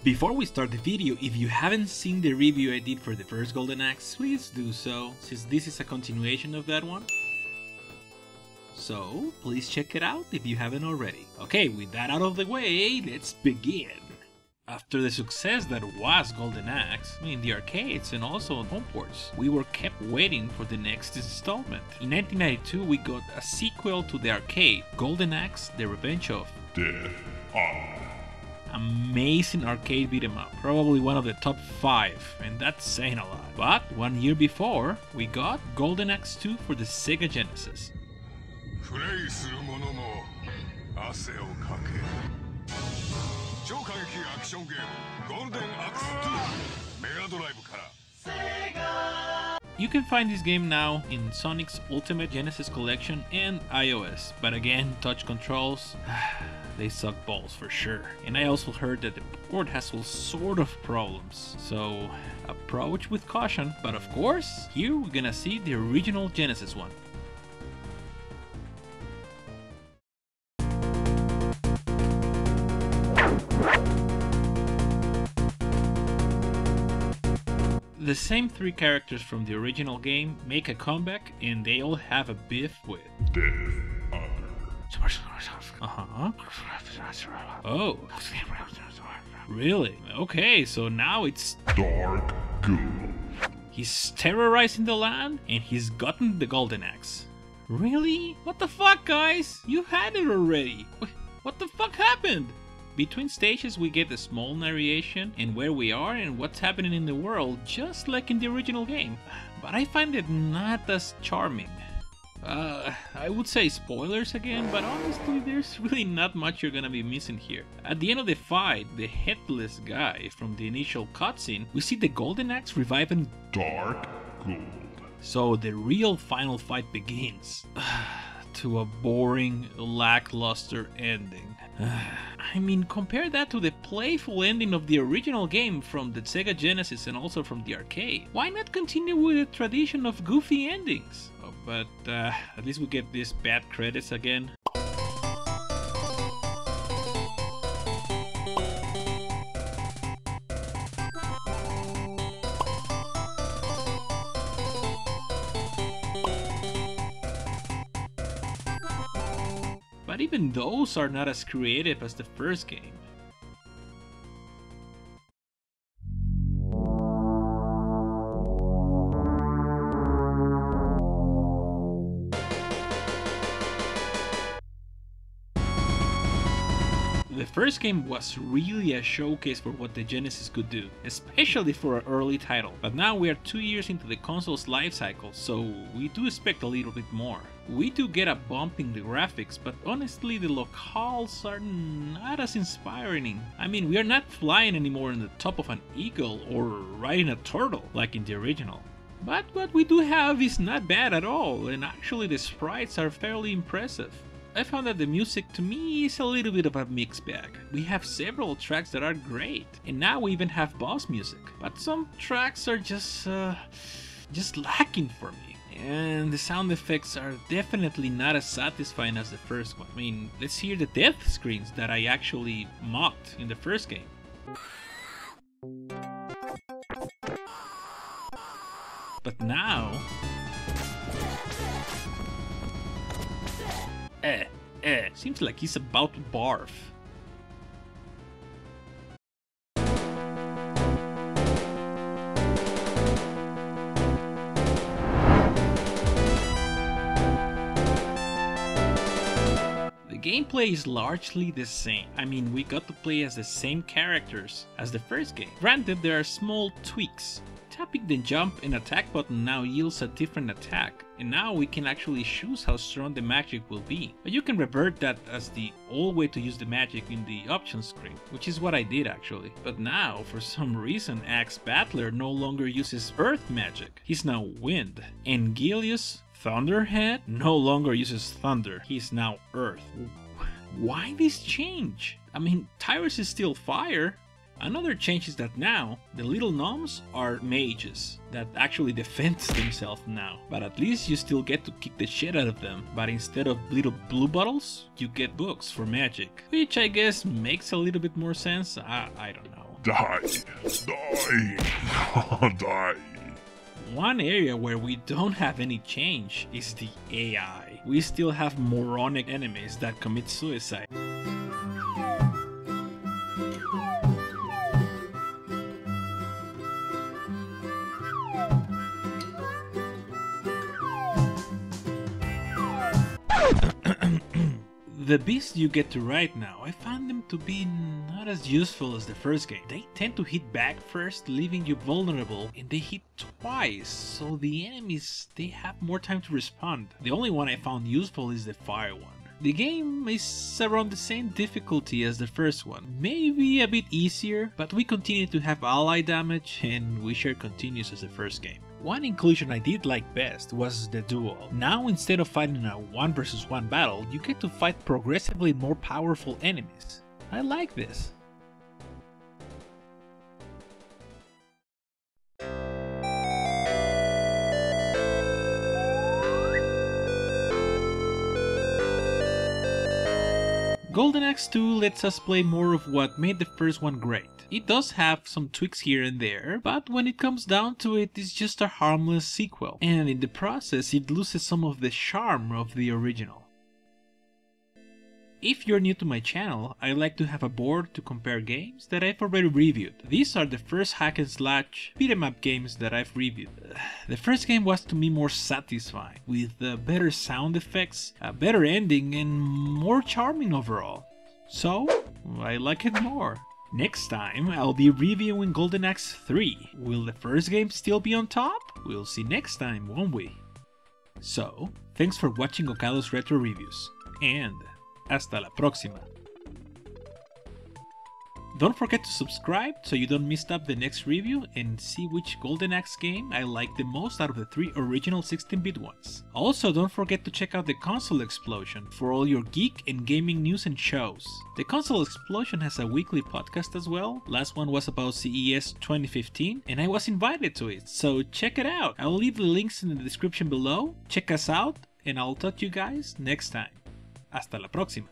Before we start the video, if you haven't seen the review I did for the first Golden Axe, please do so, since this is a continuation of that one. So, please check it out if you haven't already. Okay, with that out of the way, let's begin! After the success that was Golden Axe in the arcades and also on home ports, we were kept waiting for the next installment. In 1992 we got a sequel to the arcade, Golden Axe: The Revenge of Death Honor. Amazing arcade beat 'em up, probably one of the top 5, and that's saying a lot. But 1 year before, we got Golden Axe 2 for the Sega Genesis. You can find this game now in Sonic's Ultimate Genesis Collection and iOS, but again, touch controls, they suck balls for sure. And I also heard that the port has all sort of problems, so approach with caution. But of course, here we're gonna see the original Genesis one. The same 3 characters from the original game make a comeback, and they all have a beef with Death Honor. Oh. Really? Okay, so now it's Dark Ghoul. He's terrorizing the land, and he's gotten the Golden Axe. Really? What the fuck, guys? You had it already. What the fuck happened? Between stages we get a small narration and where we are and what's happening in the world, just like in the original game. But I find it not as charming. I would say spoilers again, but honestly there's really not much you're gonna be missing here. At the end of the fight, the headless guy from the initial cutscene, we see the Golden Axe reviving Dark Ghoul. So the real final fight begins. To a boring, lackluster ending. I mean, compare that to the playful ending of the original game from the Sega Genesis and also from the arcade. Why not continue with the tradition of goofy endings? Oh, but at least we get these bad credits again. But even those are not as creative as the first game. The first game was really a showcase for what the Genesis could do, especially for an early title. But now we are 2 years into the console's life cycle, so we do expect a little bit more. We do get a bump in the graphics, but honestly the locales are not as inspiring. I mean, we are not flying anymore on the top of an eagle or riding a turtle like in the original. But what we do have is not bad at all, and actually the sprites are fairly impressive. I found that the music to me is a little bit of a mixed bag. We have several tracks that are great, and now we even have boss music. But some tracks are just lacking for me. And the sound effects are definitely not as satisfying as the first one. I mean, let's hear the death screens that I actually mocked in the first game. But now... seems like he's about to barf. The gameplay is largely the same. I mean, we got to play as the same characters as the first game. Granted, there are small tweaks. Tapping the jump and attack button now yields a different attack, and now we can actually choose how strong the magic will be. But you can revert that as the old way to use the magic in the options screen, which is what I did actually. But now, for some reason, Axe Battler no longer uses earth magic. He's now wind. And Gilius Thunderhead no longer uses thunder. He's now earth. Why this change? I mean, Tyrus is still fire. Another change is that now, the little gnomes are mages that actually defend themselves now. But at least you still get to kick the shit out of them. But instead of little blue bottles, you get books for magic. Which I guess makes a little bit more sense, I don't know. Die! Die! Die! One area where we don't have any change is the AI. We still have moronic enemies that commit suicide. The beasts you get to ride now, I found them to be not as useful as the first game. They tend to hit back first, leaving you vulnerable, and they hit twice, so the enemies, they have more time to respond. The only one I found useful is the fire one. The game is around the same difficulty as the first one, maybe a bit easier, but we continue to have ally damage and we share continues as the first game. One inclusion I did like best was the duel. Now instead of fighting a 1 versus 1 battle, you get to fight progressively more powerful enemies. I like this. Golden Axe 2 lets us play more of what made the first one great. It does have some tweaks here and there, but when it comes down to it, it's just a harmless sequel, and in the process it loses some of the charm of the original. If you're new to my channel, I like to have a board to compare games that I've already reviewed. These are the first hack and slash beat-em up games that I've reviewed. The first game was to me more satisfying, with better sound effects, a better ending, and more charming overall. So, I like it more. Next time, I'll be reviewing Golden Axe 3. Will the first game still be on top? We'll see next time, won't we? So, thanks for watching Gokado's Retro Reviews, and hasta la próxima. Don't forget to subscribe so you don't miss up the next review and see which Golden Axe game I like the most out of the 3 original 16-bit ones. Also, don't forget to check out the Console Explosion for all your geek and gaming news and shows. The Console Explosion has a weekly podcast as well. Last one was about CES 2015 and I was invited to it, so check it out. I'll leave the links in the description below. Check us out and I'll talk to you guys next time. Hasta la próxima.